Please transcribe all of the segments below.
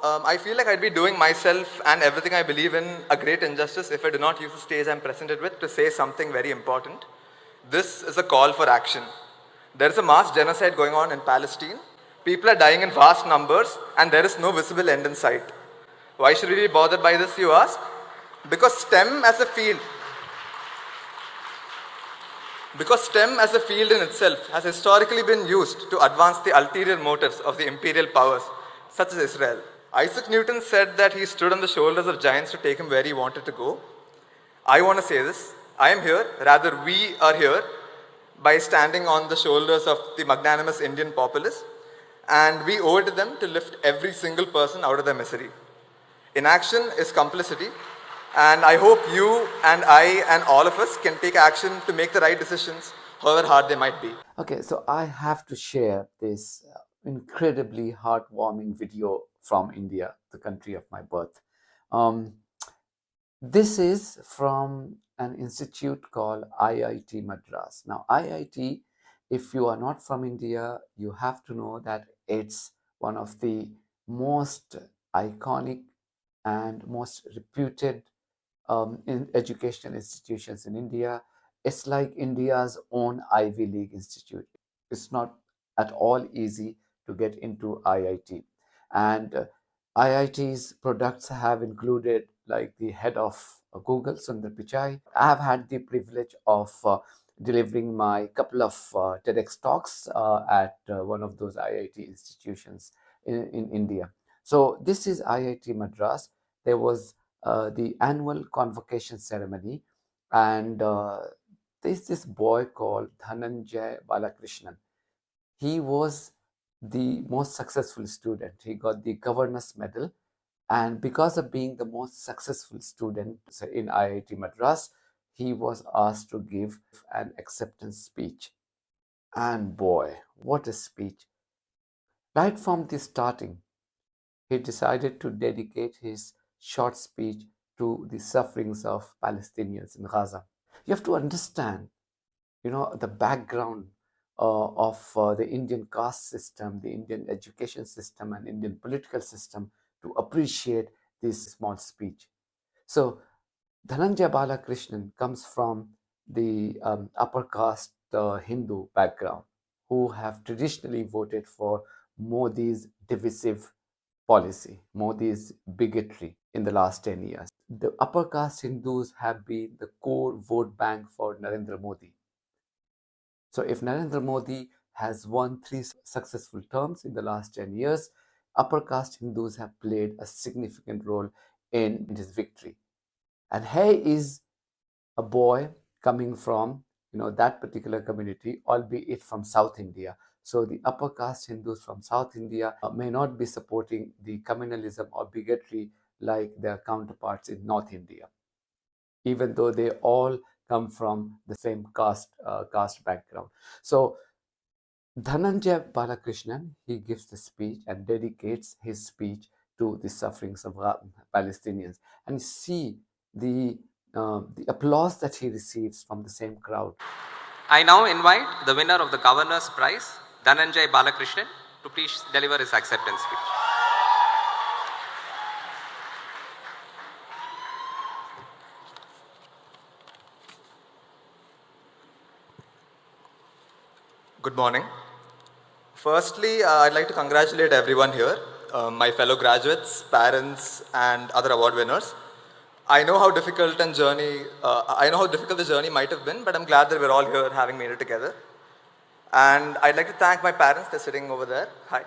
I feel like I'd be doing myself and everything I believe in a great injustice if I do not use the stage I'm presented with to say something very important. This is a call for action. There is a mass genocide going on in Palestine. People are dying in vast numbers and there is no visible end in sight. Why should we be bothered by this, you ask? Because STEM as a field Because STEM as a field in itself has historically been used to advance the ulterior motives of the imperial powers, such as Israel. Isaac Newton said that he stood on the shoulders of giants to take him where he wanted to go. I want to say this. I am here, rather we are here, by standing on the shoulders of the magnanimous Indian populace, and we owe it to them to lift every single person out of their misery. Inaction is complicity, and I hope you and I and all of us can take action to make the right decisions, however hard they might be. Okay, so I have to share this incredibly heartwarming video from India, the country of my birth. This is from an institute called IIT Madras. Now, IIT, if you are not from India, you have to know that it's one of the most iconic and most reputed educational institutions in India. It's like India's own Ivy League institute. It's not at all easy to get into IIT. And IIT's products have included like the head of Google, Sundar Pichai. I have had the privilege of delivering my couple of TEDx talks at one of those IIT institutions in India. So this is IIT Madras. There was the annual convocation ceremony, and there's this boy called Dhananjay Balakrishnan. He was the most successful student. He got the governor's medal, and because of being the most successful student in IIT Madras, he was asked to give an acceptance speech. And boy, what a speech! Right from the starting, he decided to dedicate his short speech to the sufferings of Palestinians in Gaza. You have to understand, the background of the Indian caste system, the Indian education system, and Indian political system to appreciate this small speech. So, Dhananjay Balakrishnan comes from the upper caste Hindu background who have traditionally voted for Modi's divisive policy, Modi's bigotry in the last 10 years. The upper caste Hindus have been the core vote bank for Narendra Modi. So if Narendra Modi has won 3 successful terms in the last 10 years, upper caste Hindus have played a significant role in his victory. And he is a boy coming from that particular community, albeit from South India. So the upper caste Hindus from South India may not be supporting the communalism or bigotry like their counterparts in North India, even though they all come from the same caste background. So Dhananjay Balakrishnan, he gives the speech and dedicates his speech to the sufferings of Palestinians. And see the applause that he receives from the same crowd. I now invite the winner of the Governor's Prize, Dhananjay Balakrishnan, to please deliver his acceptance speech. Good morning. Firstly, I'd like to congratulate everyone here, my fellow graduates, parents, and other award winners. I know how difficult the journey might have been, but I'm glad that we're all here having made it together. And I'd like to thank my parents, they're sitting over there. Hi.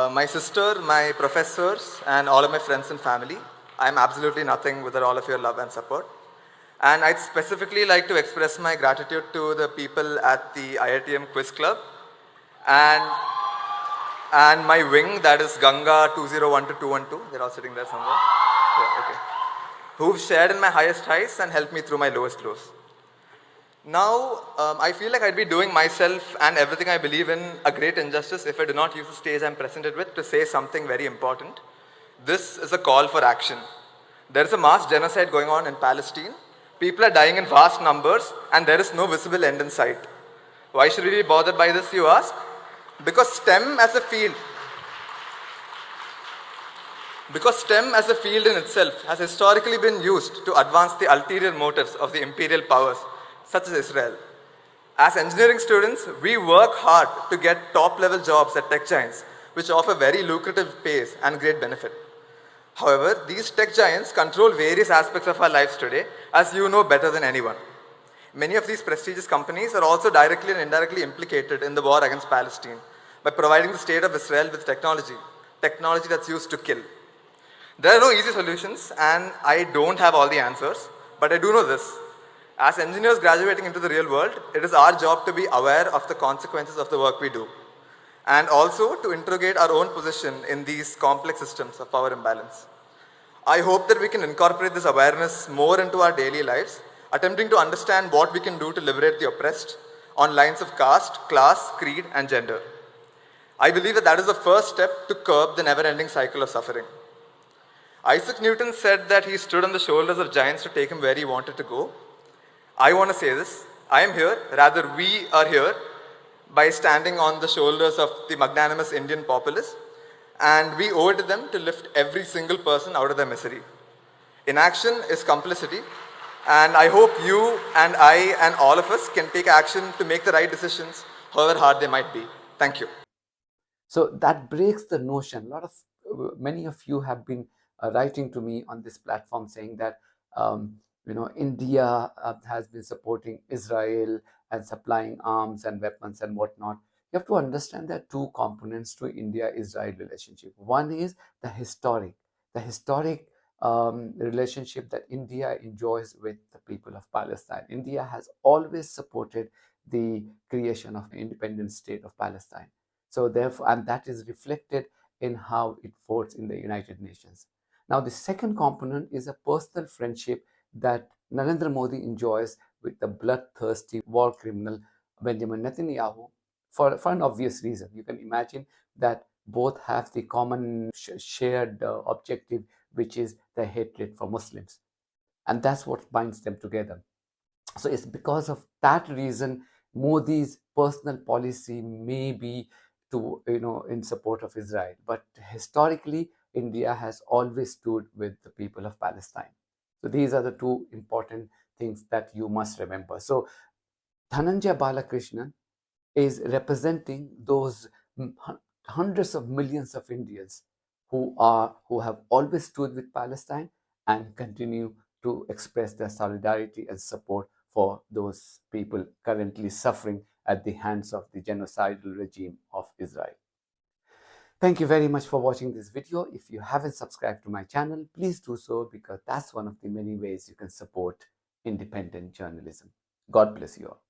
My sister, my professors, and all of my friends and family. I'm absolutely nothing without all of your love and support. And I'd specifically like to express my gratitude to the people at the IITM Quiz Club and my wing, that is Ganga 201212. They're all sitting there somewhere. Yeah, okay. Who've shared in my highest highs and helped me through my lowest lows. Now, I feel like I'd be doing myself and everything I believe in a great injustice if I do not use the stage I'm presented with to say something very important. This is a call for action. There is a mass genocide going on in Palestine. People are dying in vast numbers and there is no visible end in sight. Why should we be bothered by this, you ask? Because STEM as a field Because STEM as a field in itself has historically been used to advance the ulterior motives of the imperial powers, such as Israel. As engineering students, we work hard to get top level jobs at tech giants, which offer very lucrative pays and great benefit. However, these tech giants control various aspects of our lives today, as you know better than anyone. Many of these prestigious companies are also directly and indirectly implicated in the war against Palestine by providing the state of Israel with technology that's used to kill. There are no easy solutions, and I don't have all the answers, but I do know this. As engineers graduating into the real world, it is our job to be aware of the consequences of the work we do, and also to interrogate our own position in these complex systems of power imbalance. I hope that we can incorporate this awareness more into our daily lives, attempting to understand what we can do to liberate the oppressed on lines of caste, class, creed, and gender. I believe that is the first step to curb the never ending cycle of suffering. Isaac Newton said that he stood on the shoulders of giants to take him where he wanted to go. I want to say this. I am here, rather, we are here, by standing on the shoulders of the magnanimous Indian populace, and we owe it to them to lift every single person out of their misery. Inaction is complicity, and I hope you and I and all of us can take action to make the right decisions, however hard they might be. Thank you. So that breaks the notion. Many of you have been writing to me on this platform saying that India has been supporting Israel and supplying arms and weapons and whatnot. You have to understand there are two components to India-Israel relationship. One is the historic relationship that India enjoys with the people of Palestine. India has always supported the creation of an independent state of Palestine. So therefore, and that is reflected in how it votes in the United Nations. Now, the second component is a personal friendship that Narendra Modi enjoys with the bloodthirsty war criminal Benjamin Netanyahu for an obvious reason. You can imagine that both have the common shared objective, which is the hatred for Muslims. And that's what binds them together. So it's because of that reason Modi's personal policy may be to in support of Israel, but historically India has always stood with the people of Palestine. So these are the two important things that you must remember. So Dhananjay Balakrishnan is representing those hundreds of millions of Indians who have always stood with Palestine and continue to express their solidarity and support for those people currently suffering at the hands of the genocidal regime of Israel. Thank you very much for watching this video. If you haven't subscribed to my channel, please do so, because that's one of the many ways you can support independent journalism. God bless you all.